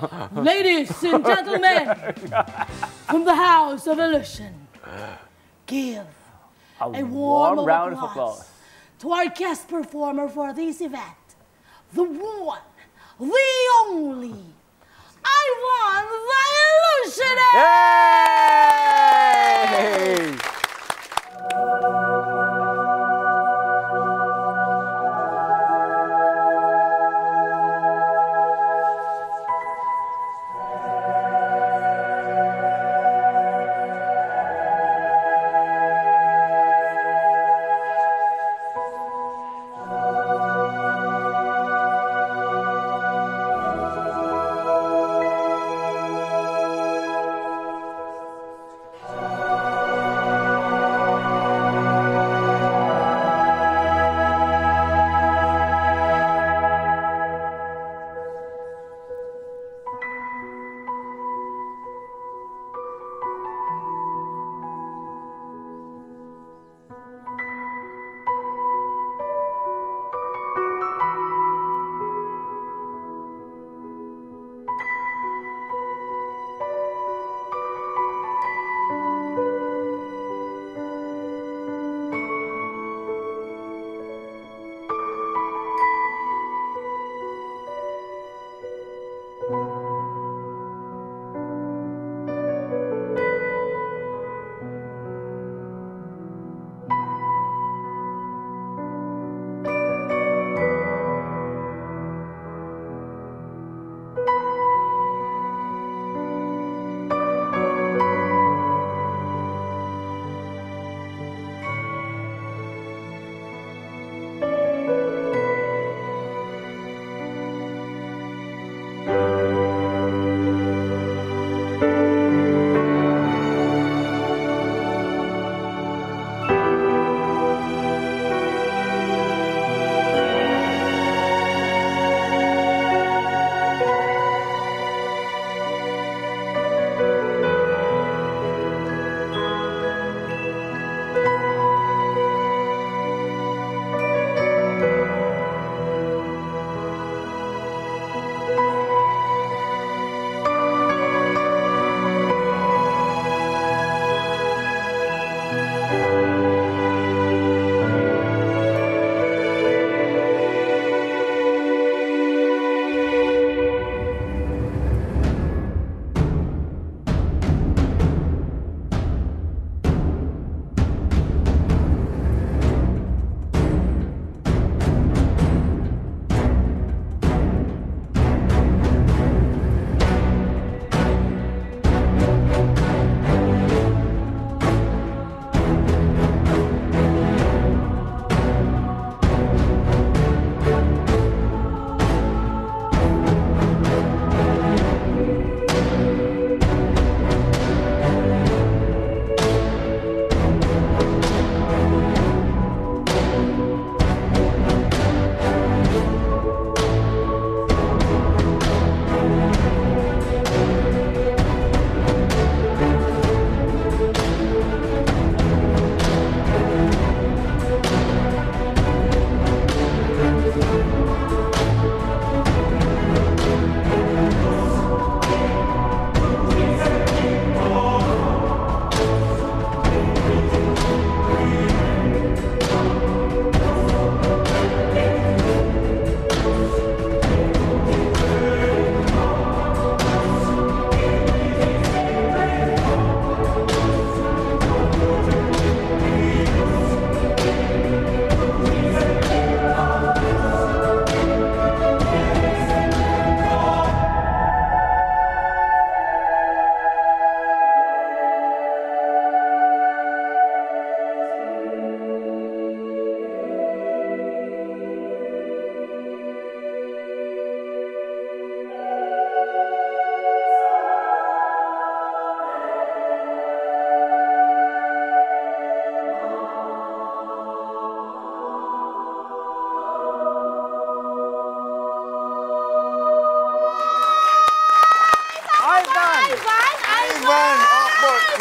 Ladies and gentlemen, from the House of Illusion, give a warm round of applause to our guest performer for this event, the one, the only, Ivan the Illusionist! Yay!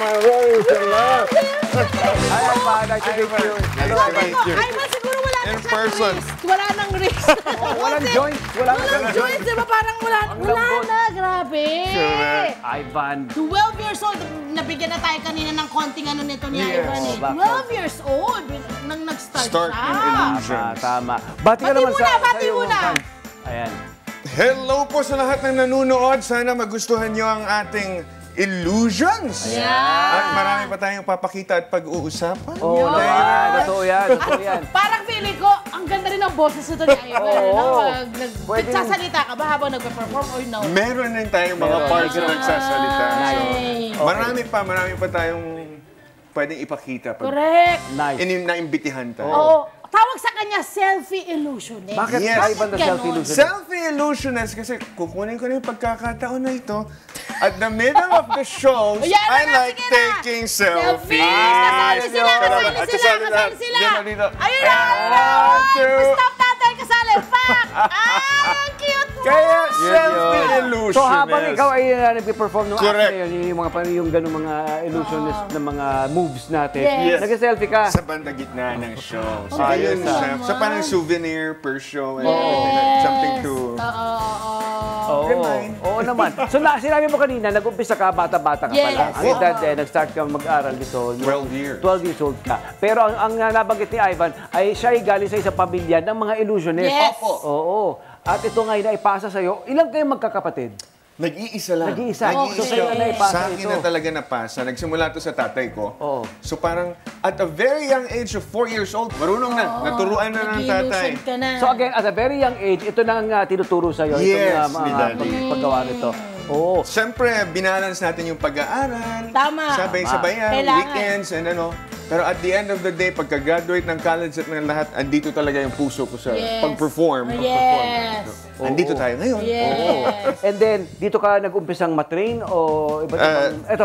Maraming salamat. Hi, Ivan. Nice to meet you. Hello, Ivan. Ivan, siguro wala in person. Wala nang wrist. Walang joints. Walang joints, di ba? Parang wala na. Grabe. Correct. Ivan. 12 years old. Nabigyan na tayo kanina ng konting ano nito ni Yes. Ivan eh. Oh, 12 years old. Nang nag-start Start siya. in illusion. Tama. Bati ka Bati naman muna, sa bati iyong muna. fans. Ayan. Hello po sa lahat ng nanonood. Sana magustuhan nyo ang ating illusions. Yeah. At marami pa tayong papakita at pag-uusapan. Oo naman. Totoo yan. Totoo yan. Parang feeling ko, ang ganda rin ng boses ito ni Ivan. Oo. Pwede nagsasalita ka ba habang nagpe-perform or no? Meron din tayong mga Meron. parts na nagsasalita. So, Nice. marami pa tayong pwedeng ipakita pag Correct. Nice. naimbitihan tayo. Oo. Tawag sa kanya selfie illusionist. Bakit Yes. Ivan the Bakit selfie ganon? illusionist? Selfie illusionist kasi kukunin ko na yung pagkakataon na ito. At the middle of the shows, Ayan na I nga, like sige na. taking selfies. Kasali sila, kasali At sila, kasali sila. Dito. Ayun na, One, two. stop natin, kasali. Pak! Ang cute mo! Kaya selfie yun. illusionist. So habang ikaw ay nag-perform ng act Correct. na yun, yung ganung mga illusionist na mga moves natin, Yes. nag-selfie ka. Sa bandang gitna ng show. So, Ayos, ayun ah. siya. So, parang souvenir per show. And Yes. something to... Oo, Remind. oo naman. So sinabi mo kanina, nag-umpisa ka, bata-bata ka pa Yes. lang. Ang edad, nag-start ka mag-aral dito. 12 years. 12 years old ka. Pero ang nabanggit ni Ivan ay siya ay galing sa isang pamilya ng mga illusionist. Yes. Opo. Oo. At ito ngayon ay ipasa sa'yo. Ilang kayong magkakapatid? Nag-iisa lang. Nag-iisa. So, sa'yo na ipasa Sa akin ito. na talaga napasa. Nagsimula to sa tatay ko. Oo. So parang at a very young age of 4 years old, marunong na. Naturuan na ng tatay. Nag-illusion ka na. So again, at a very young age, ito nang tinuturo sa'yo. Yes, itong ni Daddy. paggawa nito. Oo. Siyempre, binalance natin yung pag-aaral. Tama. Sabay-sabayan, Kailangan. weekends, and ano. Pero at the end of the day, pagka-graduate ng college at ng lahat, andito talaga yung puso ko sa Yes. pag-perform. Yes. Andito tayo ngayon. Yes. And then, dito ka nag-umpisang matrain o iba't ibang... Eto,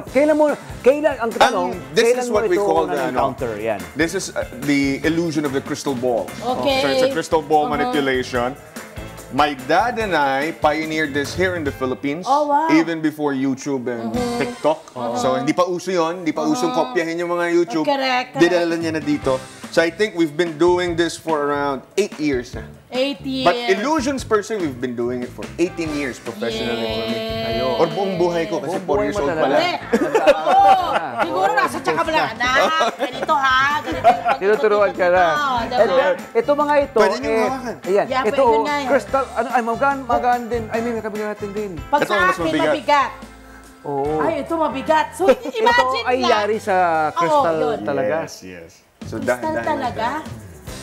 kailan ang tanong, this kailan is mo what we ito call the, na-encounter? Yan. This is the illusion of the crystal ball. Okay. So it's a crystal ball manipulation. My dad and I pioneered this here in the Philippines. Oh, wow. Even before YouTube and TikTok. So hindi pa uso yun. Hindi pa usong kopyahin yung mga YouTube. Correct. Dinala niya na dito. So I think we've been doing this for around 8 years na. 8 years. But illusions per se, we've been doing it for 18 years professionally. Yes. Or buong buhay ko kasi 4 Buong years buhay mo old pa talaga. lang. Oo. Siguro nasa tsaka mo lang, anak. Ganito ha. Ganito yung Tinuturuan ka na. Diba? And then, ito mga ito, Pwede niyong hawakan. ayan, Yeah, ito, pwede na yan. crystal, ano, ay, magaan din. I mean, kabilang natin din. Pag Ito sa ang mas akin, mabigat. mabigat. Oo. Ay, ito mabigat. So, Ito imagine ay lang. yari sa crystal yun. talaga. Yes. So Crystal talaga?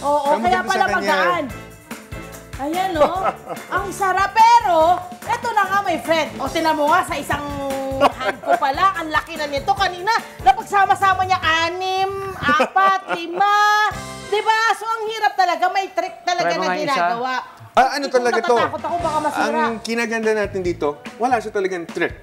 Oo, Ang kaya maganda pala sa kanya- magaan. Ayan, no? Ang sarap. Pero, eto na nga, my friend. O, tinan mo nga, sa isang hand ko pala, ang laki na nito. Kanina, napagsama-sama niya 6, 4, 5. Diba? So, ang hirap talaga. May trick talaga Try mo na nga isa. ginagawa. Ano talaga to? Natatakot ako, baka masira. Ang kinaganda natin dito, wala siya talagang trick.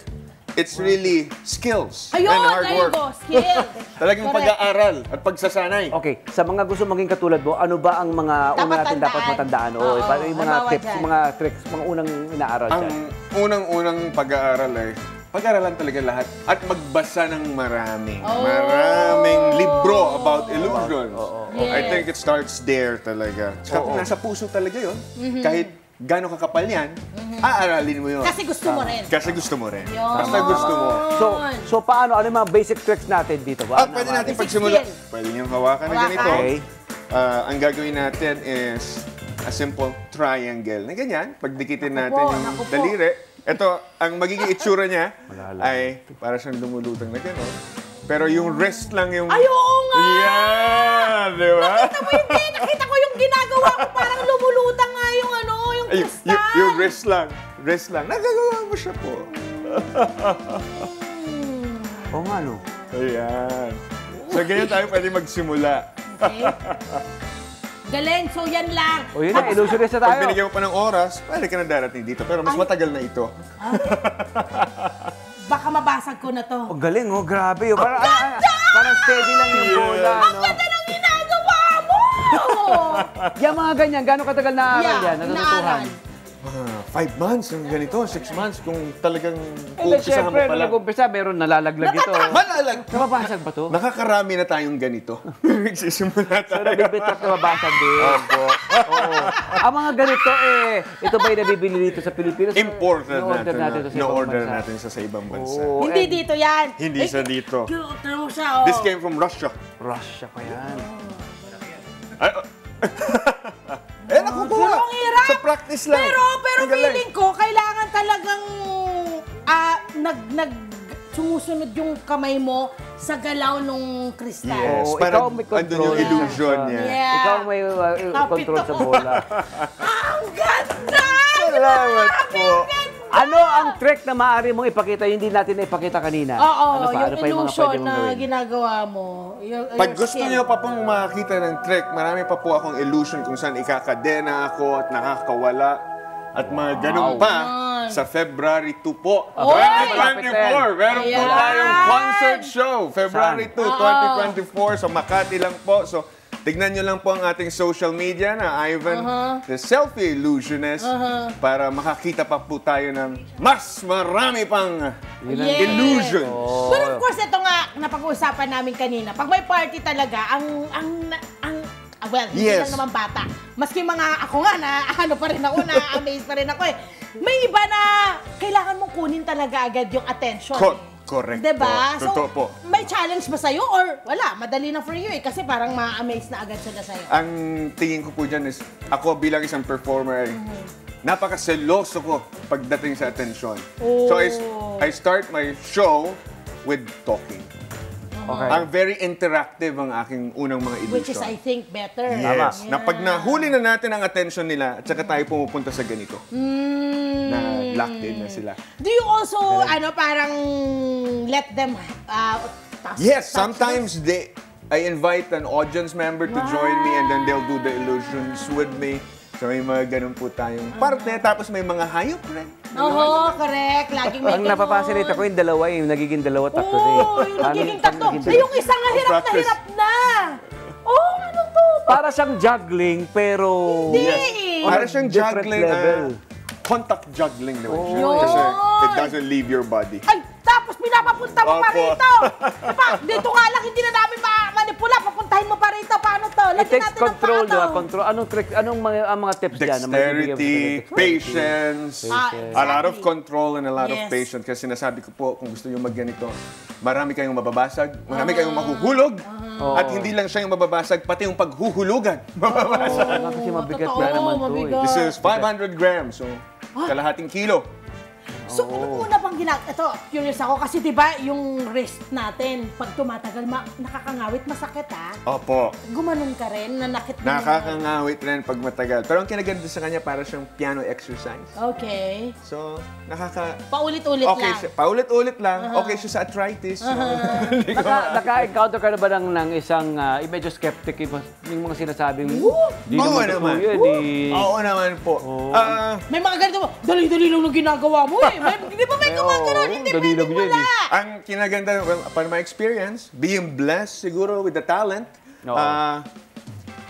It's really skills Ayun, and hard there you work. go. Skill. Talagang Correct. pag-aaral at pagsasanay. Okay, sa mga gusto maging katulad mo, ano ba ang mga Dapat una natin dapat tandaan. matandaan? Oo, Paano yung mga halimbawa tips, dyan. yung mga tricks, mga unang inaaral Ang dyan? unang-unang pag-aaral ay pag-aralan talaga lahat at magbasa ng maraming libro about illusions. I Yes. think it starts there talaga. Tsaka kung nasa puso talaga yun, kahit gano'ng kakapal yan, aaralin mo yun. Kasi gusto mo rin. Kasi gusto mo rin. Yun. Basta gusto mo. So paano? Ano yung mga basic tricks natin dito ba? Pwede natin Basic pagsimula. skill. Pwede niyong hawakan na Hawakan. ganito. Okay. Ang gagawin natin is a simple triangle. Na ganyan, pagdikitin natin po, yung naku po. daliri. Ito, ang magiging itsura niya Malalim. ay para siyang lumulutang na gano'n. Pero yung wrist lang yung... Ay, oo nga! Yeah! Di ba? Nakita mo hindi? Nakita ko yung ginagawa ko. Parang lumulutang nga yung ano, yung Ay, kristal. yung wrist lang. Wrist lang. Nagagawa mo siya po. Oo nga, no? Ayan. So, ganyan tayo pwede magsimula. Okay. Galing. So, yan lang. O yun na, illusionist na tayo. Pag binigyan mo pa ng oras, pwede ka na darating dito. Pero mas matagal na ito. Baka mabasag ko na to. Oh, galing, oh, grabe. Oh. Parang steady lang yung bola, no? Ganda ng ginagawa mo! Yung mga ganyan, gano'ng katagal na aral yan, natutuhan? inaaral. 5 months ng ganito, 6 months, kung talagang Siyempre, mo pala. nag-umpisa, meron nalalaglag ito. Malalag! Nababasag ba to? Nakakarami na tayong ganito. Nagsisimula So, tayo. nabibitak na mabasag din. Opo. Oo. Ang mga ganito, ito ba'y nabibili dito sa Pilipinas? Imported Na-order natin ito sa ibang Na-order bansa? natin sa ibang bansa. Oo, Hindi and dito yan. Hindi sa dito. Tignan mo siya, oh. This came from Russia. Russia pa yan. Ay, nakukuha. Pero ang hirap. Sa practice lang. Pero Ang galing. feeling ko, kailangan talagang sumusunod yung kamay mo sa galaw nung kristal. Yes, Oo, parang ikaw may andun control. yung illusion niya. Yeah. Ikaw ang may control sa bola. Ang ganda! Salamat po. Ano ang trick na maaari mong ipakita, hindi natin na ipakita kanina? Oo, Ano pa? yung Ano pa yung mga illusion pwede mong na gawin? ginagawa mo. Pag gusto niyo pa pong makakita ng trick, marami pa po akong illusion kung saan ikakadena ako at nakakawala. At mga ganun pa sa February 2 po. Oy! 2024. Meron po Ayan! tayong concert show. February 2, Saan? 2024. Sa Makati lang po. So, tignan nyo lang po ang ating social media na Ivan, the Selfie Illusionist, para makakita pa po tayo ng mas marami pang Yes. illusions. But of course, ito nga, napag-uusapan namin kanina. Pag may party talaga, well, hindi Yes. lang naman bata. Maski mga ako nga na, ano pa rin ako, na-amaze pa rin ako eh. May iba na kailangan mong kunin talaga agad yung attention. Correct Diba? po. Totoo po. May challenge ba sa'yo or wala? Madali na for you eh. Kasi parang ma-amaze na agad sila sa'yo. Ang tingin ko po dyan is, ako bilang isang performer, napakaseloso ko pagdating sa atensyon. So I start my show with talking. Okay. Ang very interactive ang aking unang mga illusion. Which is, I think, better. Yes. Yeah. Na pag nahuli na natin ang attention nila, at saka tayo pumupunta sa ganito. Na locked in na sila. Do you also, parang let them Yes, sometimes I invite an audience member to join me and then they'll do the illusions with me. So may mga ganun po tayong parte, tapos may mga hayop rin. Oo, correct. Laging may Ang napapasilate ako yung dalawa, yung nagiging dalawa, tatlo din. Oo, yung nagiging tatlo. Eh, yung isa nga hirap na Practice. hirap na. Oh, ano to? Para siyang juggling, pero... Hindi. Para siyang Different juggling, level. contact juggling naman siya. Yun. Kasi it doesn't leave your body. Ay, tapos pinapapunta mo pa Opo. rito. Dito nga lang, hindi na namin manipula. Papuntahin mo pa rito. Paano to? It Lagyan takes natin ng control, pato. diba? Control. Anong trick, anong mga tips dyan? na may bibigyan mo Dexterity, sa patience, Patience. a lot of Exactly. control and a lot of Yes. patience. Kasi sinasabi ko po, kung gusto nyo magganito, marami kayong mababasag, marami kayong mahuhulog, at hindi lang siya yung mababasag, pati yung paghuhulugan. Mababasag. Oo, kasi mabigat Totoo, na naman to. mabigat. This is 500 grams, so kalahating kilo. So, ano una bang ito, curious ako kasi 'di ba yung wrist natin, pag tumatagal, nakakangawit, masakit Opo. Gumanon ka rin, nanakit mo. Nakakangawit rin pag matagal. Pero ang kinaganda sa kanya, para siyang piano exercise. Okay. So, Paulit-ulit okay lang. siya. Paulit-ulit lang. Okay siya sa arthritis. So, Naka-encounter ka na ba ng isang medyo skeptic yung mga sinasabing, di Oo naman naman. totoo yun, Oo naman po. May mga ganito mo, dali-dali lang yung ginagawa mo eh. Di ba may gumagano'n? Hindi dali lang pwedeng yun wala. Ang kinaganda, well, upon my experience, being blessed siguro with the talent, Oo.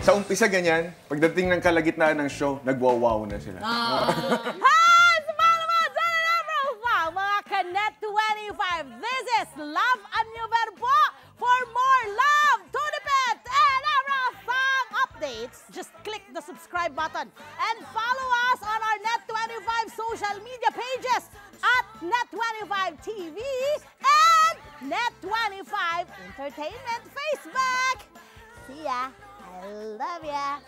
sa umpisa ganyan, pagdating ng kalagitnaan ng show, nagwawaw na sila. Hi! Sumalama! Sana mga Kanet 25. This is Love Anyo Verbo. For more love, Tunipet, and Arafang updates, just click the subscribe button and follow us on our Net25 social media pages at Net25 TV and Net25 Entertainment Facebook. See ya. I love ya.